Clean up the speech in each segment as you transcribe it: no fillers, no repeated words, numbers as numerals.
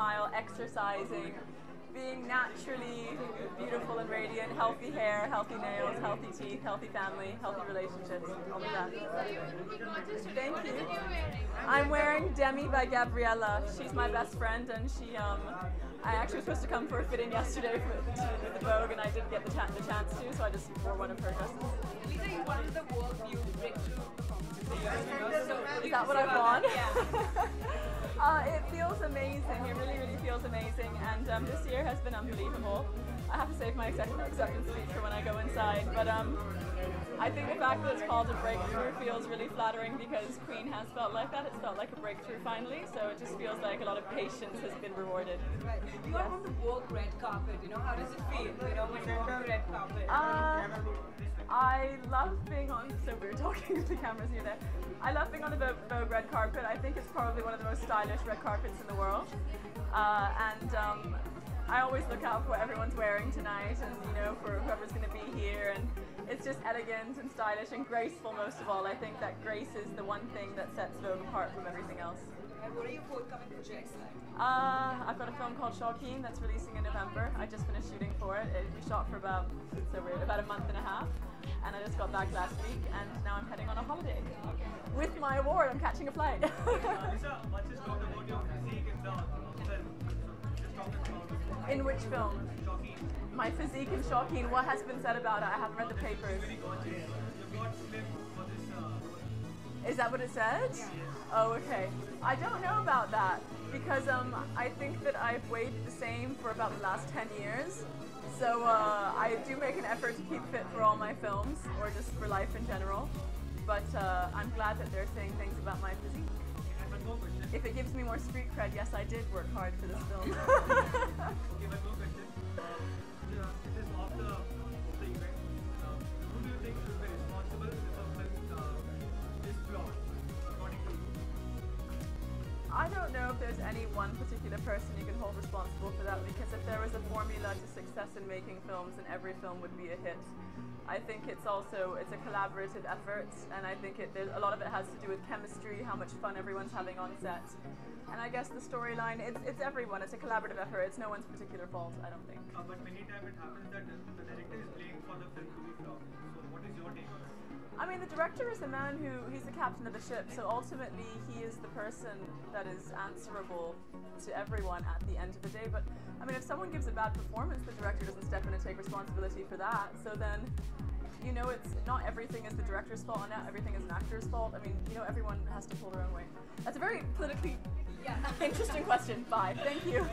smile, exercising, being naturally beautiful and radiant, healthy hair, healthy nails, healthy teeth, healthy family, healthy relationships, all of that. Thank you. I'm wearing Demi by Gabriella. She's my best friend, and I actually was supposed to come for a fit-in yesterday for the Vogue, and I didn't get the chance to, so I just wore one of her dresses. Lisa, you wanted the world view breakthrough performance. Is that what I've won? Yeah. It feels amazing. It really, really feels amazing. And this year has been unbelievable. I have to save my acceptance speech for when I go inside. But I think the fact that it's called a breakthrough feels really flattering because Queen has felt like that. It's felt like a breakthrough finally. So it just feels like a lot of patience has been rewarded. Right. You are on the Vogue red carpet. How does it feel? When you walk the red carpet. I love being on. So we're talking to the cameras here. There. I love being on the Vogue red carpet. I think it's probably one of the most stylish red carpets in the world. I always look out for what everyone's wearing tonight, and for whoever's going to be here. And it's just elegant and stylish and graceful most of all. I think that grace is the one thing that sets Vogue apart from everything else. And what are your forthcoming projects like? I've got a film called Shauqeen that's releasing in November. I just finished shooting for it. We shot for about a month and a half, and I just got back last week, and now I'm heading on a holiday. With my award, I'm catching a flight. Lisa, let's just talk about your physique in the film. Just talk about In which film? Shauqeen. My physique in Shauqeen. What has been said about it? I haven't read the papers. Very gorgeous. You got slim for this role. Is that what it says? Yeah. Oh, okay. I don't know about that because I think that I've weighed the same for about the last 10 years. So I do make an effort to keep fit for all my films or just for life in general. But I'm glad that they're saying things about my physique. One more question. If it gives me more street cred, yes, I did work hard for this film. Okay, one more question. It is after the event. Who do you think should be responsible if a film is flawed, according to you? I don't know if there's any one particular person you can hold responsible for that, because if there was a formula to success in making films, then every film would be a hit. I think it's a collaborative effort, and I think a lot of it has to do with chemistry, how much fun everyone's having on set. And I guess the storyline, it's everyone, it's a collaborative effort, it's no one's particular fault, I don't think. But many times it happens that the director is playing for the film to be flawed. So what is your take on it? I mean, the director is the man he's the captain of the ship, so ultimately he is the person that is answerable to everyone at the end of the day. But I mean, if someone gives a bad performance, the director doesn't step in and take responsibility for that. So then, it's not everything is the director's fault and not everything is an actor's fault. I mean, everyone has to pull their own weight. That's a very politically interesting question. Bye. Thank you.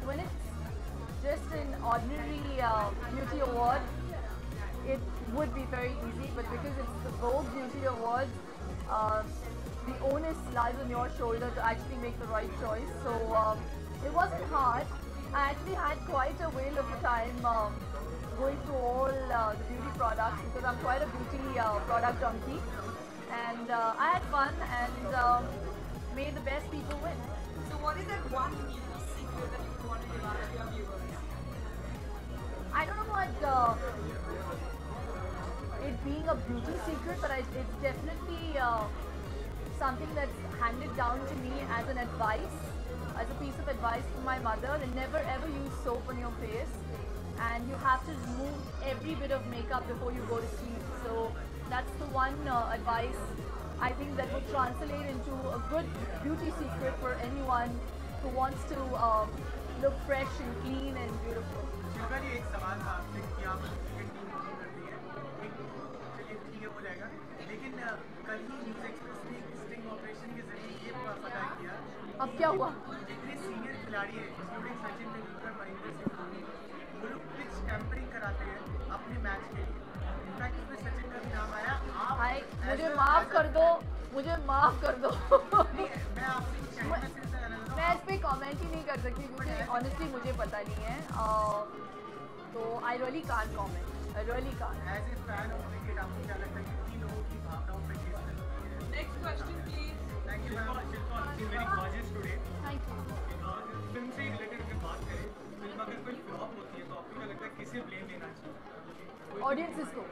When it's just an ordinary beauty award, it would be very easy, but because it's the Vogue Beauty Awards, the onus lies on your shoulder to actually make the right choice. So it wasn't hard. I actually had quite a whale of a time going through all the beauty products because I'm quite a beauty product junkie. And I had fun and made the best people win. So what is that one beauty secret that you want to give out to your viewers? I don't know what it being a beauty secret, but it's definitely something that's handed down to me as an advice, as a piece of advice from my mother. And never ever use soap on your face, and you have to remove every bit of makeup before you go to sleep. So that's the one advice I think that would translate into a good beauty secret for anyone who wants to look fresh and clean and beautiful. Shilpa जी, एक सवाल था आपसे कि आप cricket team नहीं करती हैं, चलिए ठीक है हो जाएगा, लेकिन कल ही न्यूज़ एक्सप्रेस ने एक स्टिंग ऑपरेशन के जरिए ये पता किया अब क्या हुआ? जितने सीनियर खिलाड़ी हैं इंक्लूडिंग सचिन तेंदुलकर, महेंद्र सिंह धोनी, वो लोग पिच टेम्परिंग कराते हैं अपने मैच के लिए। इनफैक्ट इसमें सचिन का भी नाम आया। भाई मुझे माफ कर दो, मुझे माफ कर दो। मैं आपसे मैं इस पे कमेंट ही नहीं कर सकती क्योंकि ऑनेस्टली मुझे पता नहीं है, तो I really can't comment, I really can't. As a fan of cricket आपको क्या लगता है कि कितनी लोगों की भावनाओं पे ठेस लगती है? Next question, please. Thank you ma'am. Shilpa, very gorgeous today. Thank you. Film से रिलेटेड अगर बात करें, फिल्म अगर कोई फ्लॉप होती है तो आपको क्या लगता है किसे ब्लेम लेना चाहिए? ऑडियंसेस को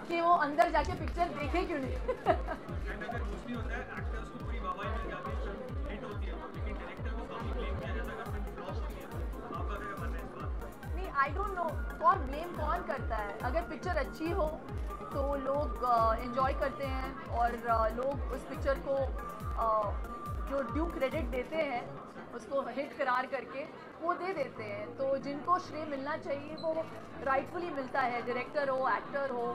कि वो अंदर जाके पिक्चर देखे क्यों नहीं। एंड अगर मोस्टली होता है एक्टर्स को पूरी वाहवाही मिल जाती है, आई डोंट नो ब्लेम कौन करता है. अगर पिक्चर अच्छी हो तो लोग एंजॉय करते हैं और लोग उस पिक्चर को जो ड्यू क्रेडिट देते हैं उसको हिट करार करके वो दे देते हैं. तो जिनको श्रेय मिलना चाहिए वो राइटफुली मिलता है. डायरेक्टर हो, एक्टर हो,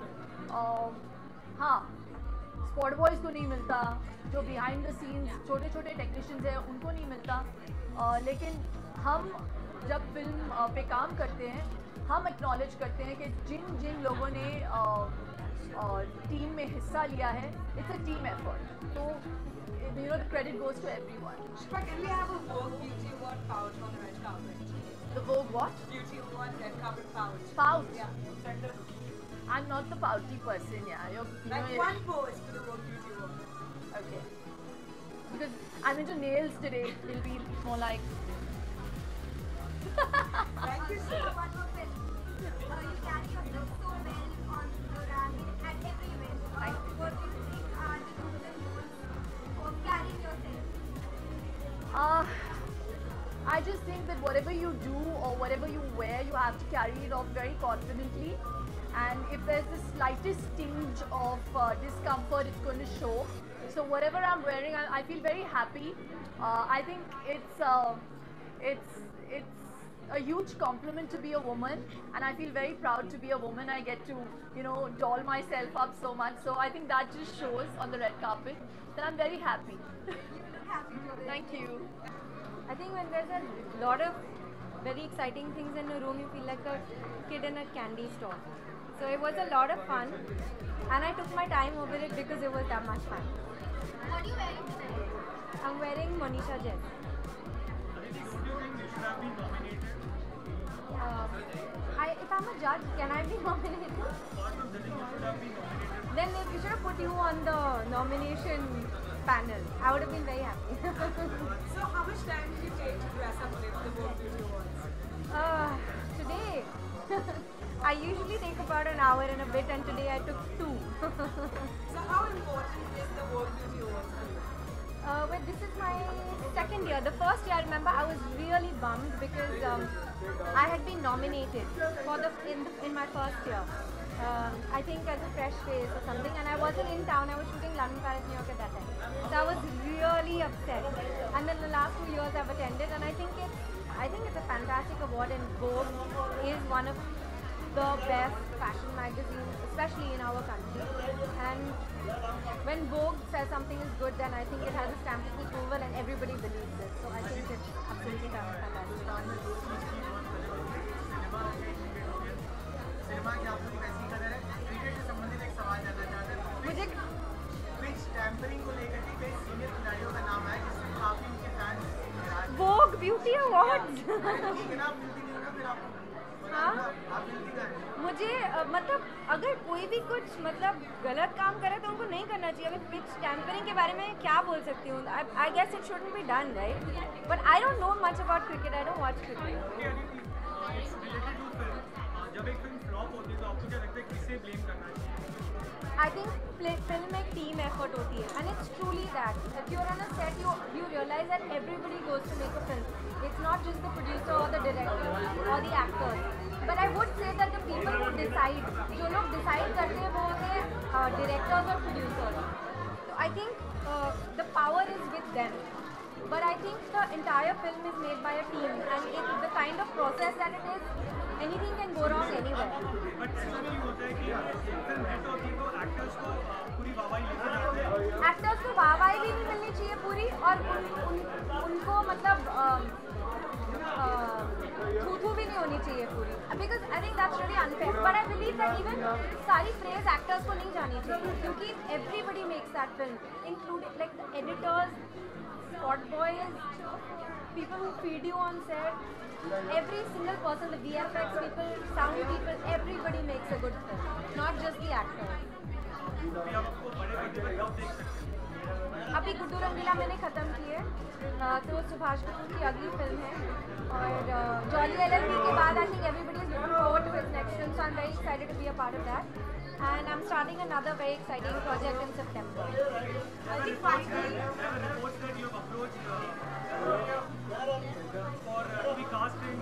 हाँ स्पॉट बॉयज़ को नहीं मिलता, जो बिहाइंड द सीन्स छोटे छोटे टेक्नीशियंस हैं उनको नहीं मिलता. लेकिन हम जब फिल्म पे काम करते हैं हम एक्नॉलेज करते हैं कि जिन जिन लोगों ने टीम में हिस्सा लिया है, इट्स अ टीम एफर्ट. तो you know the credit goes to everyone. Shilpa, can we have a Vogue Beauty Award pouch on the red carpet? The Vogue what? Beauty Award red carpet pouch. Pouch? Yeah. I'm not the pouty person, yeah. You Like know, one pose for the Vogue Beauty Award. Okay. Because I'm into nails today, it'll be more like... Thank you so much. One more question. You carry yourself so well on the ramp at every event. Thank you. What do you think are the do's and don'ts of carrying yourself? I just think that whatever you do or whatever you wear, you have to carry it off very confidently. And if there's the slightest tinge of discomfort, it's going to show. So whatever I'm wearing, I feel very happy. I think it's a huge compliment to be a woman, and I feel very proud to be a woman. I get to, you know, doll myself up so much. So I think that just shows on the red carpet that I'm very happy. You look happy today. Thank you. I think when there's a lot of very exciting things in a room, you feel like a kid in a candy store. So it was a lot of fun, and I took my time over it because it was that much fun. What are you wearing today? I'm wearing Monisha Jess. Aditi, don't you think you should have been nominated? If I'm a judge, can I be nominated? Apart from judging, you should have been nominated. Then we should have put you on the nomination panel. I would have been very happy. So how much time did you take to dress up today for the Vogue Beauty Awards? Today, I usually take about an hour and a bit, and today I took 2. So how important is the Vogue Beauty Awards for you? Well, this is my second year. The first year, I remember, I was really bummed because I had been nominated for in my first year. I think as a fresh face or something, and I wasn't in town. I was shooting London, Paris, New York at that time. So I was really upset. And then the last 2 years I've attended, and I think it's a fantastic award. And Vogue is one of the best fashion magazines, especially in our country. And when Vogue says something is good, then I think it has a stamp of approval, and everybody believes it. So I think it's absolutely fantastic. Cinema की आपको कैसी कदर है? Cricket से संबंधित एक सवाल जानना चाहते हैं। मुझे पिच टैम्परिंग को लेकर के कई सीनियर खिलाड़ियों का नाम है जिससे काफी उनके फैंस नाराज हैं। Vogue Beauty Awards. ठीक है ना, आप मिलती नहीं हो ना, फिर आपको हाँ? आप मिलती का है। मुझे मतलब अगर कोई भी कुछ मतलब गलत काम करे तो उनको नहीं करना चाहिए. अगर पिच टैम्परिंग के बारे में क्या बोल सकती हूँ? I guess it shouldn't be done, right? But I don't know much about cricket. I don't watch cricket. Okay, Aditi, it's related to film. जब एक फिल्म फ्लॉप होती है तो आपको क्या लगता है किसे ब्लेम करना चाहिए? I think film एक team effort होती है, and it's truly that. If you're on a set, you realize that everybody goes to make a film. It's not just the producer or the director or the actors. But I would say that the people who decide, जो लोग decide करते हैं वो होते हैं directors और producers. So I think the power is with them. But I think the entire film is made by a team, and it's the kind of process that it is. Anything can go wrong anywhere. But ऐसा नहीं होता है कि film hit होती है तो actors को पूरी वाहवाही लेके जाते हैं। एक्टर्स को वाहवाही भी नहीं मिलनी चाहिए पूरी, और उनको मतलब थू भी नहीं होनी चाहिए पूरी, because I think that's really unfair. But I believe that even सारी प्रेज एक्टर्स को नहीं जानी चाहिए, क्योंकि everybody makes that film, including like the editors, spot boys, people who feed you on set, every single person, the VFX people, sound people, everybody makes a good film, not just the actors. अभी आपको बड़े पर्दे पर कब देख सकते हैं? अभी गुड्डू रंगीला मैंने ख़त्म की है, तो सुभाष कपूर की अगली फिल्म है, और जॉली LLB के बाद I think everybody is looking forward to his next film, so I am very excited to be a part of that. And I'm starting another very exciting project in September. I think finally, There are reports that you have approached for to be cast in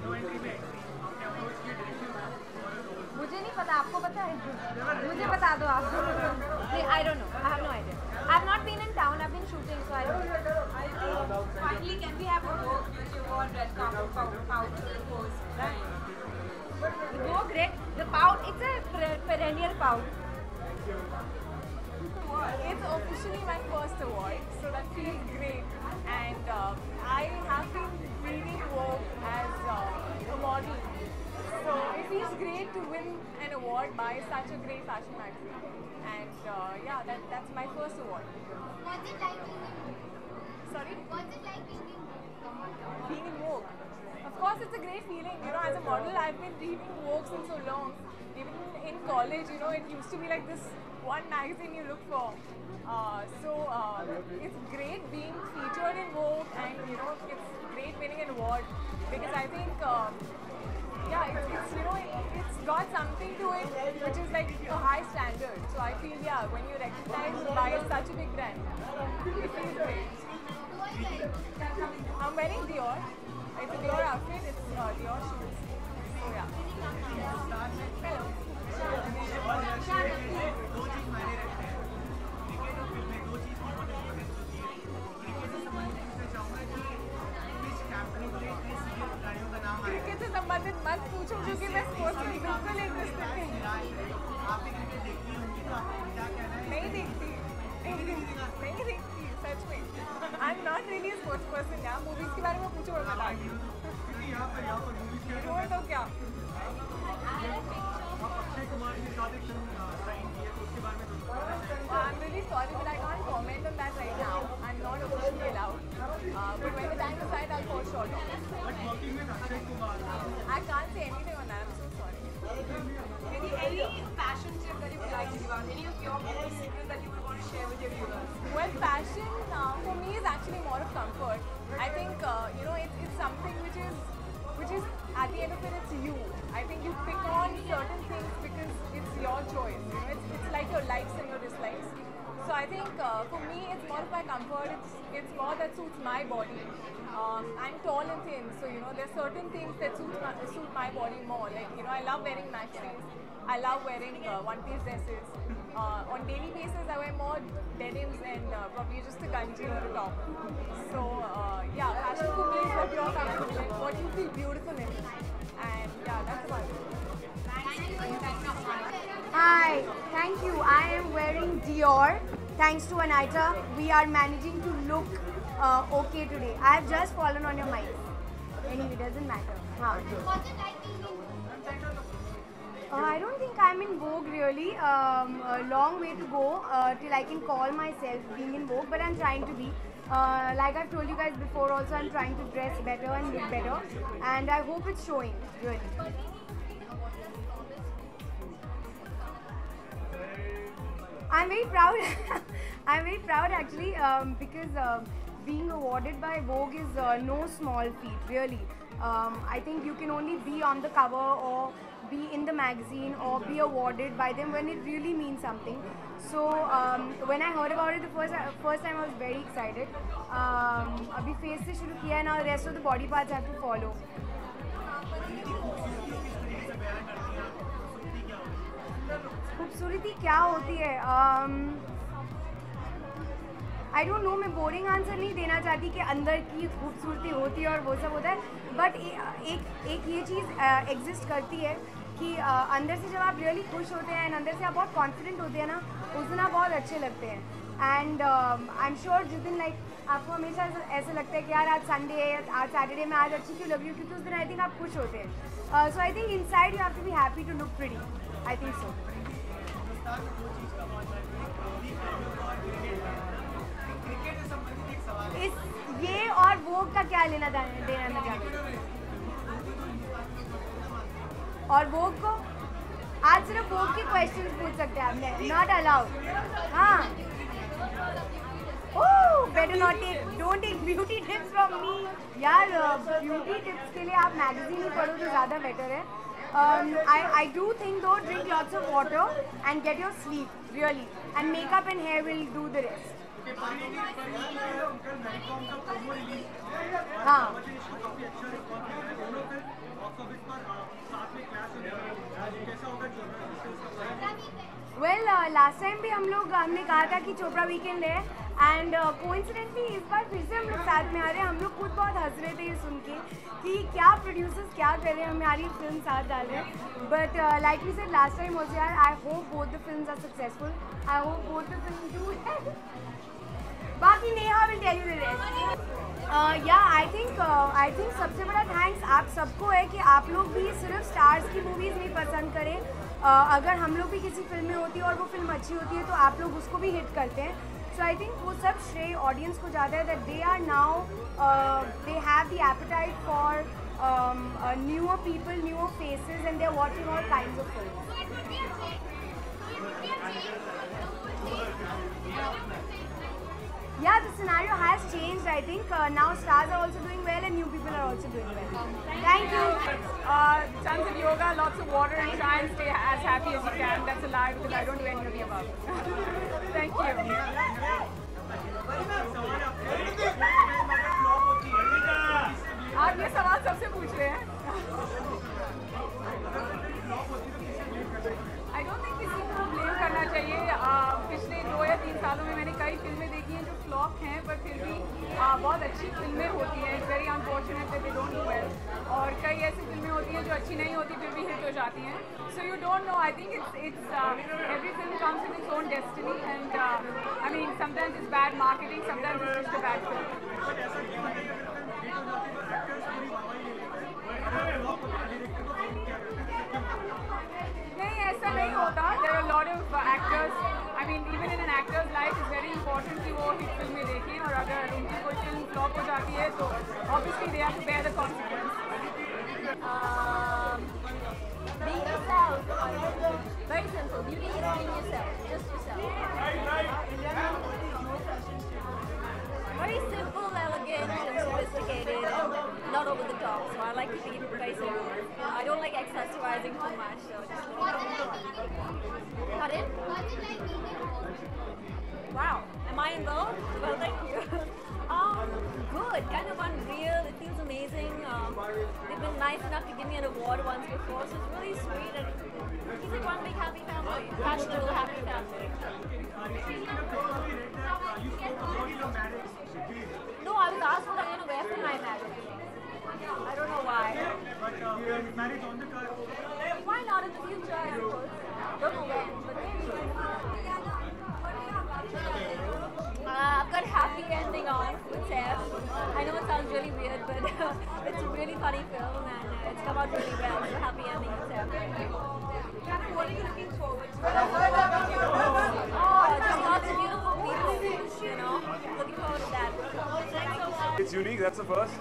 no entry में entry आपने approach किया directly for a role? मुझे नहीं पता, आपको पता है? मुझे बता दो आप. नहीं, I don't know. I have no idea. I've not been in town. I've been shooting, so I don't know. Finally, can we have a Vogue Beauty Award red carpet pouch pose? Vogue red, the pout. It's a perennial pout. It's officially my first award, so that feels great. And I have been reading Vogue as a model, so it feels great to win an award by such a great fashion magazine. And yeah, that's my first award. What's it like being in Vogue? Sorry, What's it like being in Vogue? being in Vogue. Of course, it's a great feeling. You know, as a model, I've been reading Vogue since so long. Even in college, you know, it used to be like this one magazine you look for. So it's great being featured in Vogue, and you know, it's great winning an award because I think, yeah, it's you know, it's got something to it which is like a high standard. So I feel, yeah, when you're recognized by such a big brand, it feels great. I'm wearing Dior. It's a Dior outfit. It's Dior shoes. So yeah. Hello. दो चीज मायने रखते हैं, cricket और फिल्में, दो चीज की बहुत इम्पोर्टेंस होती है. क्रिकेट से संबंधित पूछना चाहूँगा कि किस कैंपनी को इतने सीनियर खिलाड़ियों का नाम आया? क्रिकेट से संबंधित मत पूछो क्योंकि मैं स्पोर्ट्स में बिल्कुल इंटरेस्टेड नहीं. आप भी क्रिकेट देखती होंगी तो आपको क्या कहना है? नहीं देखती. नहीं देखती सच में. I am not really sports person. यार मूवीज के बारे में पूछो और बता दूँ. क्योंकि यहाँ पर मूवीज के रोए तो क्या. आप अक्षय कुमार के साथ एक फिल्म साइन की है, तो उसके बारे में कुछ बताना चाहेंगे? I'm really sorry, but I can't comment on that right now. I'm not officially allowed. But when the time is right, I'll for sure talk. But working with Akshay Kumar, I can't say anything on that. I'm so sorry. Any fashion tip that you would like to give out? Any of your beauty secrets that you would want to share with your viewers? Well, fashion for me is actually more of comfort. I think you know, it's something which is at the end of it, it's you. I think you pick on certain things because it's your choice. You know, it's like your likes and your dislikes. So I think for me, it's more of my comfort. It's more that suits my body. I'm tall and thin, so you know, there's certain things that suit my body more. Like, you know, I love wearing maxis. I love wearing one-piece dresses. On daily basis, I wear more denims and probably just a ganji or a top. So yeah, fashion for me is what you're comfortable in, what you feel beautiful in, and yeah, that's about it. Hi, thank you. I am wearing Dior. Thanks to Anita, we are managing to look okay today. I have just fallen on your mic. Anyway, doesn't matter. What's it like being in Vogue? I don't think I'm in Vogue really. A long way to go till I can call myself being in Vogue, but I'm trying to be. Like I've told you guys before also, I'm trying to dress better and look better, and I hope it's showing, really. I'm very proud. I'm very proud actually because being awarded by Vogue is no small feat, really. I think you can only be on the cover or be in the magazine or be awarded by them when it really means something. So when I heard about it the first time, I was very excited. Abhi face se shuru kiya, now the rest of the body parts have to follow. खूबसूरती क्या होती है? आई don't no, मैं boring answer नहीं देना चाहती कि अंदर की खूबसूरती होती है और वो सब होता है, बट एक ये चीज़ एग्जिस्ट करती है कि अंदर से जब आप रियली खुश होते हैं, अंदर से आप बहुत कॉन्फिडेंट होते हैं ना, उस दिन आप बहुत अच्छे लगते हैं. एंड आई एम श्योर जिस दिन लाइक आपको हमेशा ऐसा लगता है कि यार आज संडे है, आज सैटरडे में आज अच्छी क्यों लग रही हूँ, क्योंकि उस दिन आई थिंक आप खुश होते हैं. So I think inside you have to be happy to look pretty. I think so. इस ये और वोग का क्या लेना देना मैं जानती. और वोग को आज सिर्फ वोग के क्वेश्चंस पूछ सकते हैं आपने, नॉट अलाउड. हाँ, oh better not take, don't take beauty tips from me. यार ब्यूटी टिप्स के लिए आप मैगजीन ही पढ़ो तो ज़्यादा बेटर है. I do think though, drink lots of water and get your sleep really, and makeup and hair will do the rest. हाँ office पर साथ में क्लैश होने वाला कैसा होगा चोपड़ा? वेल लास्ट टाइम भी हमने कहा था कि चोपड़ा वीकेंड है एंड कोइंसिडेंटली इस बार फिर से हम लोग साथ में आ रहे हैं. हम लोग खुद बहुत हंस रहे थे ये सुन के कि क्या प्रोड्यूसर्स क्या कर रहे हैं, हमारी फिल्म साथ डाल रहे हैं. But like we said last time also यार, I hope both the films are successful. I hope both the film do well. बाकी Neha will tell you the rest. Yeah I think सबसे बड़ा थैंक्स आप सबको है कि आप लोग भी सिर्फ स्टार्स की मूवीज़ नहीं पसंद करें. अगर हम लोग भी किसी फिल्म में होती है और वो फिल्म अच्छी होती है तो आप लोग उसको भी हिट करते हैं. सो आई थिंक वो सब श्रेय ऑडियंस को जाता है that they are now they have the appetite for newer people, newer faces and they are watching all kinds of films. Yeah, the scenario has changed. I think now stars are also doing well and new people are also doing well. Thank you. Tons of yoga, lots of water, and try and stay as happy as you can. That's a lie because I don't do any of the above. Thank you. आप ये सवाल सबसे पूछ रहे हैं. I don't think किसी को blame करना चाहिए. पिछले 2 या 3 सालों में मैंने कई फिल्में देखी हैं जो फ्लॉप हैं पर फिर भी बहुत अच्छी फिल्में होती हैं. It's very unfortunate that they don't do well. और कई ऐसी फिल्में होती हैं जो अच्छी नहीं होती फिर भी हिट हो जाती हैं. So you don't know. I think it's every film comes with its own destiny and I mean sometimes it's bad marketing, sometimes it's just a bad film. नहीं ऐसा नहीं होता. There are a lot of actors. I mean even in an actor's life it's very important कि वो hit फिल्में देखें और अगर उनकी कोई फिल्म फ्लॉप हो जाती है तो obviously they have to bear the consequence. Be yourself. Very simple. Beauty is being yourself. Just yourself. Very simple, elegant, and sophisticated, and not over the top. So I like to be very simple. I don't like accessorizing too much. So just Pardon? Wow. Am I involved? Well, thank you. Good. Kind of unreal. It feels amazing. They've been nice enough to give me an award once before, so it's really sweet. And he's like one big happy family. Fashionable happy family. No, I was asked what I'm going to wear for my marriage. I don't know why. But marriage on the card. Why not in the future, I suppose. Don't know when, but maybe. I've got happy ending on with Seth. I know it sounds really weird, but it's a really funny film and it's come out really well. So happy ending with Seth. What are you looking forward to? Oh, just lots of beautiful people, you know. Looking forward to that. Thanks so much. It's unique, that's the first.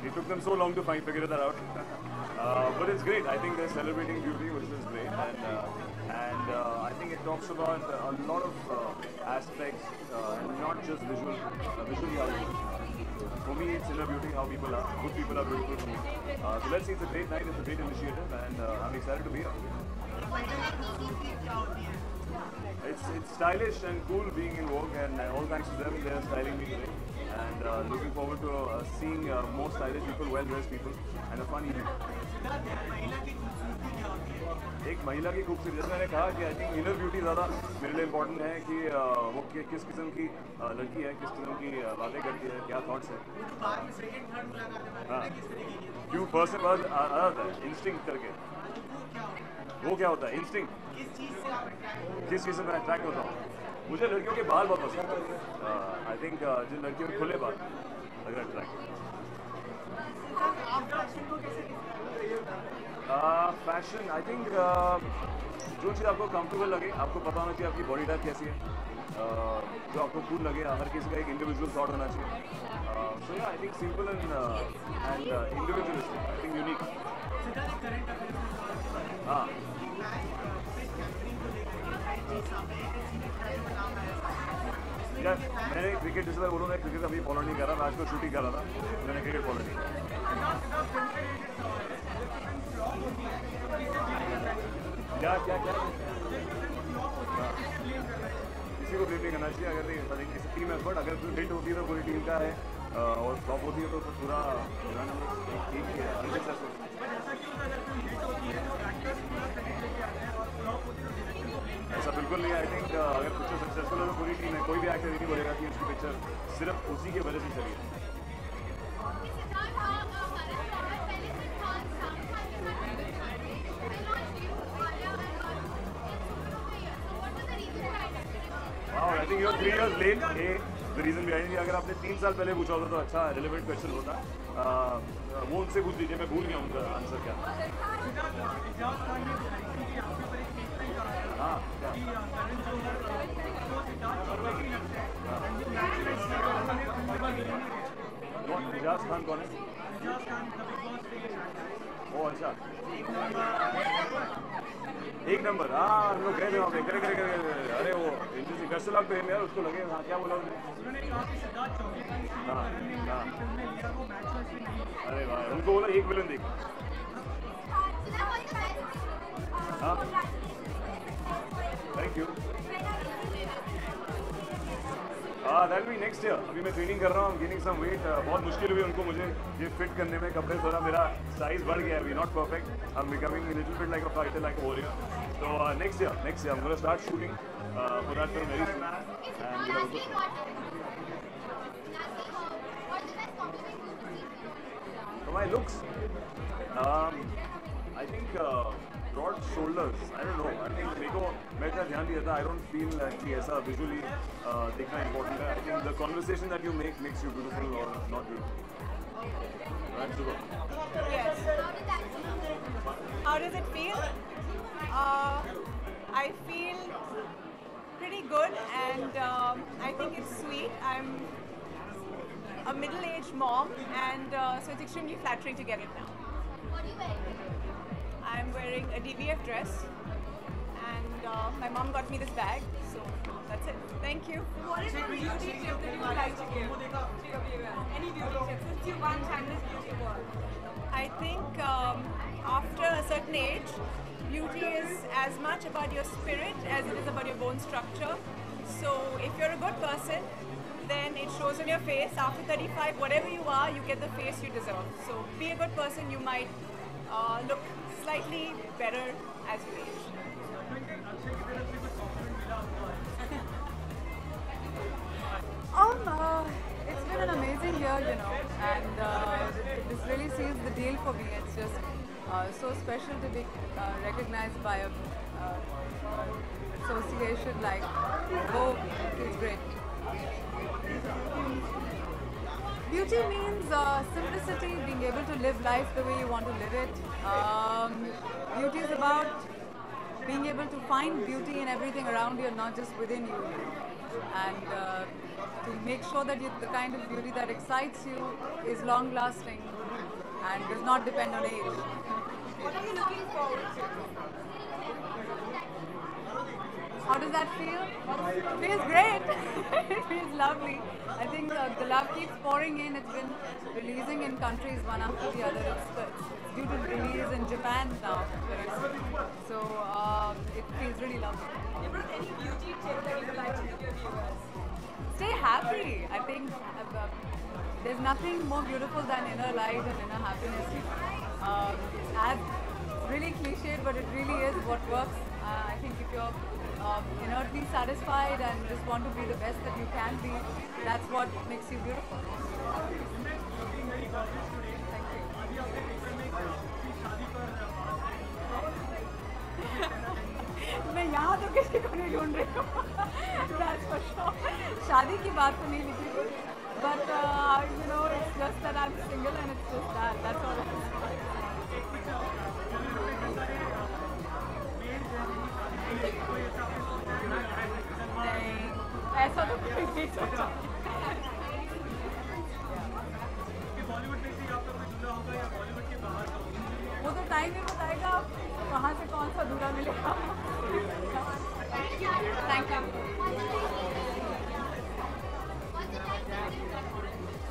It took them so long to figure that out. But it's great. I think they're celebrating beauty, which is great. And I think it talks about a lot of aspects, and not just visual reality. For me, it's inner beauty, how people are. Good people are beautiful to me. So let's see, it's a great night, it's a great initiative, and I'm excited to be here. It's stylish and cool being in Vogue, and all thanks to them, they're styling me today. And looking forward to seeing more stylish people, well-dressed people, and a fun evening. एक महिला की खूबसूरती, जैसे मैंने कहा कि I think inner beauty ज़्यादा मेरे लिए इम्पोर्टेंट है कि वो किस किस्म की लड़की है, किस किस्म की बातें करती है, क्या थॉट्स है. हाँ, क्यों फर्स्ट से बाद आ जाता है इंस्टिंक्ट करके. वो क्या होता है इंस्टिंक्ट? किस चीज़ से मैं अट्रैक्ट होता हूँ? मुझे लड़कियों के बाल बहुत पसंद है. आई थिंक जिन लड़कियों के खुले बाल अगर अट्रैक्ट. फैशन आई थिंक जो चीज़ आपको कंफर्टेबल लगे, आपको पता होना चाहिए आपकी बॉडी टाइप कैसी है, जो आपको कूल लगे. हर किसी का एक इंडिविजुअल थॉट होना चाहिए. सो या I think simple and individualistic, I think unique. हाँ, यार मैंने क्रिकेट जिस बार बोलूँ, मैं क्रिकेट अभी फॉलो नहीं कर रहा. मैं आजकल शूटिंग कर रहा था, मैंने क्रिकेट फॉलो नहीं किया. क्या क्या क्या किसी को ब्लेम नहीं करना चाहिए. अगर नहीं टीम एफर्ट, अगर हिट होती है तो पूरी टीम का है. और फ्लॉप होती है तो फिर पूरा ठीक है अनसक्सेसफुल। ऐसा बिल्कुल नहीं। आई थिंक अगर पिक्चर सक्सेसफुल है तो पूरी टीम है, कोई भी एक्टर नहीं बोलेगा कि उसकी पिक्चर सिर्फ उसी की वजह से चली है। I think you're 3 years late. The reason behind it, अगर आपने 3 साल पहले पूछा होता तो अच्छा relevant question होता। वो उनसे पूछ लीजिए, मैं भूल गया उनका आंसर क्या। हाँ इजाज खान कौन है? ओ अच्छा, एक नंबर। हाँ हम लोग गए थे वहाँ पे, करे करे करे। अरे वो इंडस्ट्री बेस्ट लग पे यार, उसको लगे। हाँ क्या बोला उन्होंने? हाँ हाँ अरे वाह, उनको बोला एक विलन देख। हाँ thank you. That be next year. अभी मैं ट्रेनिंग कर रहा हूँ, गेनिंग सम वेट। बहुत मुश्किल हुई उनको मुझे ये फिट करने में, कपड़े थोड़ा मेरा साइज बढ़ गया है अभी, not perfect. I am becoming little bit like a fighter, like a warrior. So next year I'm going to start shooting for that film very soon. And we'll have a good time. So my looks, I think broad shoulders. I don't know. I think मेरे को मैं इतना ध्यान दिया था. I don't feel कि ऐसा visually दिखना important है. I think the conversation that you make makes you beautiful or not beautiful. Right, Shubha? Yes. How does it feel? I feel pretty good, and I think it's sweet. I'm a middle-aged mom, and so it's extremely flattering to get it now. What are you wearing? I'm wearing a DVF dress, and my mom got me this bag, so that's it. Thank you. What is your beauty tip that you would like to give to your viewers? Any beauty tip since you won Timeless Beauty Award? I think after a certain age, beauty is as much about your spirit as it is about your bone structure. So if you're a good person, then it shows on your face. After 35, whatever you are, you get the face you deserve. So be a good person, you might look slightly better as you age. It's been an amazing year, you know, and this really seals the deal for me. It's just so special to be recognized by a association like Vogue. It's great. Beauty means simplicity, being able to live life the way you want to live it. Beauty is about being able to find beauty in everything around you and not just within you. And to make sure that the kind of beauty that excites you is long lasting and does not depend on age. What are you looking forward to? How does that feel? It feels great. It feels lovely. I think the love keeps pouring in. It's been releasing in countries one after the other. It's due to release in Japan now very soon. So it feels really lovely. Any beauty tip that you would like to give your viewers? Stay happy. I think there's nothing more beautiful than inner light and inner happiness. As really cliched, but it really is what works. I think if you're inherently satisfied and just want to be the best that you can be, that's what makes you beautiful. Thank you. मैं यहाँ तो किसी को नहीं ढूंढ रही हूँ। That's for sure. शादी की बात तो नहीं लिखी थी, but you know, it's just that I'm single and it's just that. That's all it is. नहीं, ऐसा तो कोई नहीं सोचा। वो तो टाइम ही बताएगा कहाँ से कौन सा दूल्हा मिलेगा। Thank you.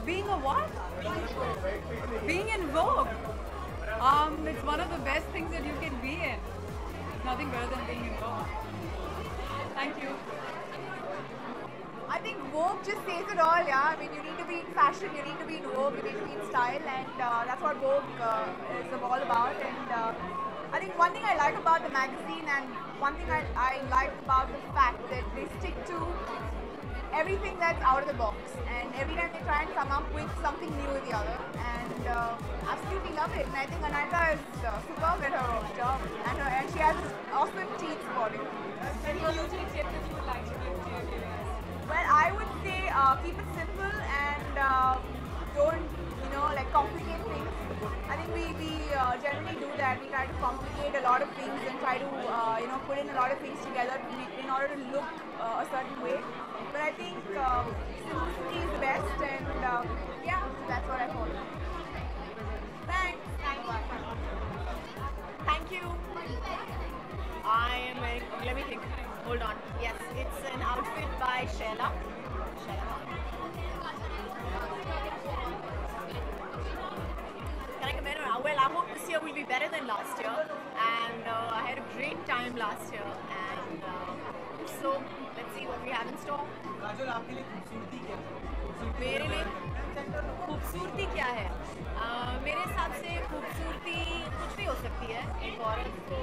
Being a what? Being in Vogue. It's one of the best things that you can be in. Nothing better than being in Vogue. Thank you. I think Vogue just says it all, yeah. I mean, you need to be in fashion, you need to be in Vogue, you need to be in style, and that's what Vogue is all about. And I think one thing I like about the magazine, and one thing I like about the fact that they stick to everything that's out of the box, and every time they try and come up with something new or the other, and absolutely love it. And I think Anayika is superb at her job, and she has awesome teeth body. Any beauty tips that you would like to give to your viewers? Well, I would say keep it simple and don't, like complicate things. I think we generally do that. We try to complicate a lot of things and try to, put in a lot of things together in order to look a certain way. But I think simplicity is the best, and yeah, that's what I follow. Thanks. Thank you. I am wearing, let me think. Hold on. Yes, it's an outfit by Sheila. Can I come in? Well, I hope this year will be better than last year. And I had a great time last year. And so, let's see what we have in store. Kajol आपके लिए खूबसूरती क्या है? मेरे लिए खूबसूरती क्या है? मेरे हिसाब से खूबसूरती कुछ भी हो सकती है। एक औरत को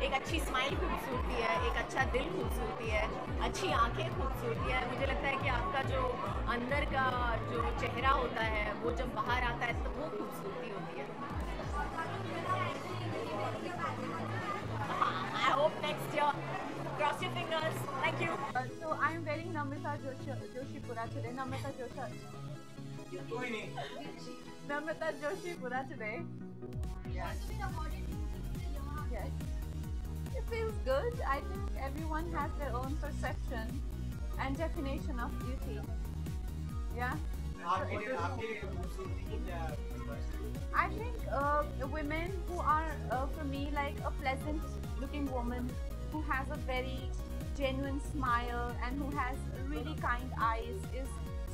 एक अच्छी स्माइल खूबसूरती है, एक अच्छा दिल खूबसूरती है, अच्छी आंखें खूबसूरती है। मुझे लगता है कि आपका जो अंदर का जो चेहरा होता है वो जब बाहर आता है तो वो खूबसूरती होती है। I hope next year. Cross your fingers. Thank you. So I am wearing Namrata Joshipura today. Namrata Joshipura today. Yes. It feels good. I think everyone has their own perception and definition of beauty. Yeah. I think women who are, for me, like a pleasant looking woman who has a very genuine smile and who has really kind eyes is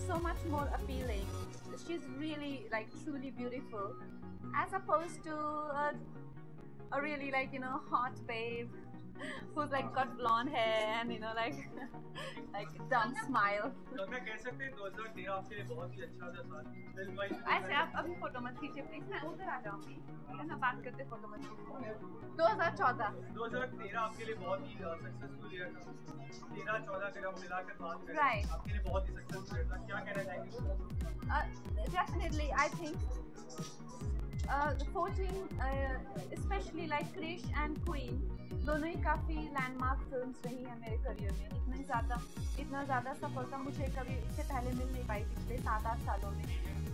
so much more appealing. She's really like truly beautiful, as opposed to a really hot babe who's like got blonde hair and like dumb smile. तो मैं कह सकते हैं 2013 आपके लिए बहुत ही अच्छा था साल फिल्म वाइज। ऐसे आप अभी फोटो मत खींचिए प्लीज, मैं उधर आ जाऊंगी, ना बात करते फोटो मत खींचिए। 2013 आपके लिए बहुत ही सक्सेसफुल ईयर था। 13-14 अगर हम मिलाकर बात करें आपके लिए बहुत ही सक्सेसफुल ईयर था। क्या कहना चाहेंगे? Definitely, I think the 14, especially like Krish and Queen, दोनों ही काफ़ी लैंडमार्क फिल्म्स रही हैं मेरे करियर में। इतना ज़्यादा सफलता मुझे कभी इससे पहले मिल नहीं पाई पिछले 7-8 सालों में।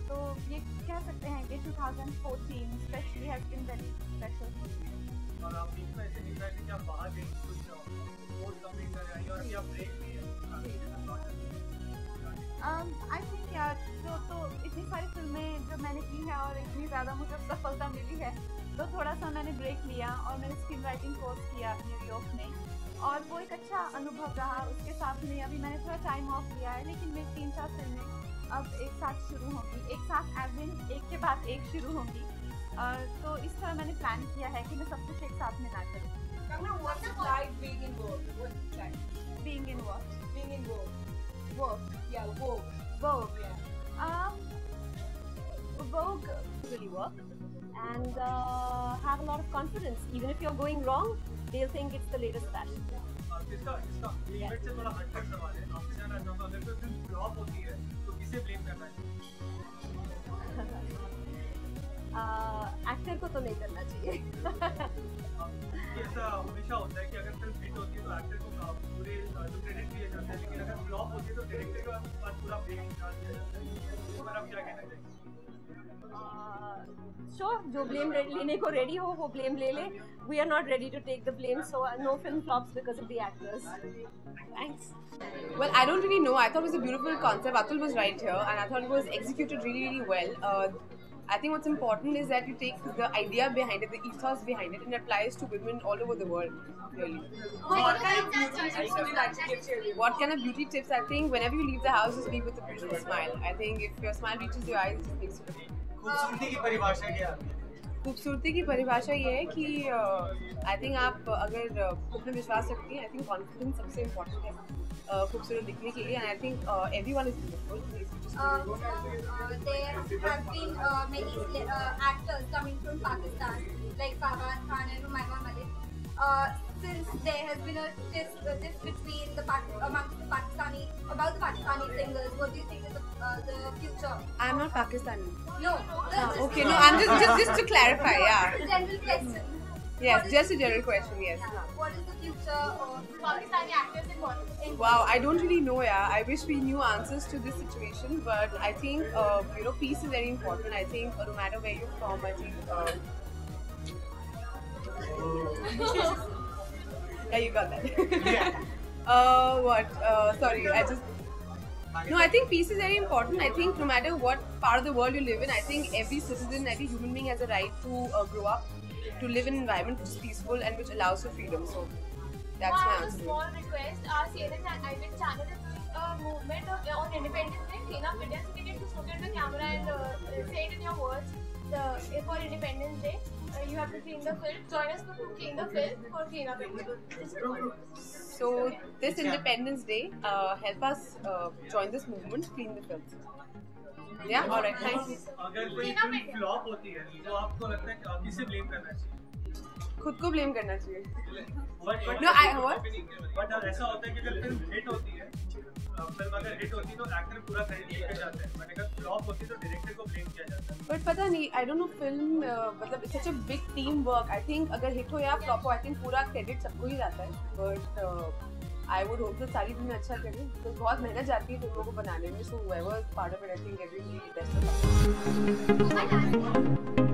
तो ये कह सकते हैं कि 2014 specially has been very special. और आप बीच में ऐसे निकला कि आप बाहर गई कुछ कोर्स कंप्लीट कर रही हैं और अभी आप ब्रेक भी है। आई थिंक यार तो इतनी सारी फिल्में जो मैंने की है और इतनी ज़्यादा मुझे सफलता मिली है, तो थोड़ा सा मैंने ब्रेक लिया और मैंने स्क्रीन राइटिंग कोर्स किया न्यूयॉर्क में, और वो एक अच्छा अनुभव रहा। उसके साथ में अभी मैंने थोड़ा टाइम ऑफ लिया है, लेकिन मेरी 3-4 फिल्में अब एक साथ शुरू होंगी, एक साथ एज इन एक के बाद एक शुरू होंगी। तो इस तरह मैंने प्लान किया है कि मैं सब कुछ एक साथ में ना करूँ। What's it like being in Vogue? What's it like? Being in what? Being in Vogue. Vogue. Yeah, Vogue. Vogue. Yeah. Vogue really work and have a lot of confidence. Even if you're going wrong, they'll think it's the latest fashion. इसका event से थोड़ा हटकर सवाल है। आपसे जानना चाहूँगा अगर कोई फिल्म फ्लॉप होती है तो किसे ब्लेम करना है? एक्टर को तो नहीं करना चाहिए। ऐसा हमेशा होता है कि अगर फिल्म हिट होती है तो एक्टर को पूरे जो क्रेडिट दिए जाते हैं, लेकिन अगर फ्लॉप होती है तो डायरेक्टर के पास पूरा ब्लेम डाल दिया जाता है। इस पर आप क्या कहना चाहेंगे? Sure, जो blame लेने को ready हो वो blame ले ले. We are not ready to take the blame, so no film flops because of the actors. Thanks. Well, I don't really know. I thought it was a beautiful concept. Atul was right here, and I thought it was executed really, really well. I think what's important is that you take the idea behind it, the ethos behind it, and it applies to women all over the world, really. What kind of beauty tips would you like to give to your What kind of beauty tips? I think whenever you leave the house, just leave with a beautiful smile. I think if your smile reaches your eyes, it just makes you. खूबसूरती की परिभाषा क्या है? खूबसूरती की परिभाषा ये है कि आई थिंक आप अगर खुद में विश्वास रखती हैं, आई थिंक कॉन्फिडेंस सबसे इम्पोर्टेंट है खूबसूरत दिखने के लिए, and I think everyone is beautiful. There have been many actors coming from Pakistan, like Fawad Khan and Humayma Malik. Since there has been a diss between amongst the Pakistani about the Pakistani singers, what do you think is the future? I'm not Pakistani. No. Okay, no, I'm just to clarify, yeah. General question. Yes, just a general question, yes. What is the future of Pakistani actors in Bollywood? Wow, I don't really know, yeah. I wish we knew answers to this situation, but I think peace is very important. I think no matter where you're from, I think yeah, you got that. What? Sorry, I just. No, I think peace is very important. I think no matter what part of the world you live in, I think every citizen, every human being has a right to grow up, to live in an environment which is peaceful and which allows for freedom. So that's my One answer. small request: our CNN Idol channel is doing a movement on Independence Day. Clean up India. So can you just look at the camera and say it in your words? For Independence Day, you have to clean the film. Join us to clean the film for Clean Up India. So this Independence Day, help us join this movement, clean the films. Yeah, all right, thank you. अगर कोई film flop होती है तो आपको लगता है कि किसे ब्लेम करना चाहिए? खुद को ब्लेम करना चाहिए. No, what? But ऐसा होता है कि अगर फिल्म हिट होती है, फिल्म अगर हिट होती है तो एक्टर पूरा क्रेडिट लेके जाता है, बट अगर फ्लॉप होती है तो डायरेक्टर को ब्लेम किया जाता है. But पता नहीं, I don't know, फिल्म मतलब it's such a big team work. I think अगर हिट हो या फ्लॉप हो, I think पूरा क्रेडिट सबको ही जाता है. But I would hope that सारी फिल्में अच्छा करें. तो बहुत मेहनत जाती है फिल्मों को बनाने में. So whoever is part of it, I think everybody best of luck.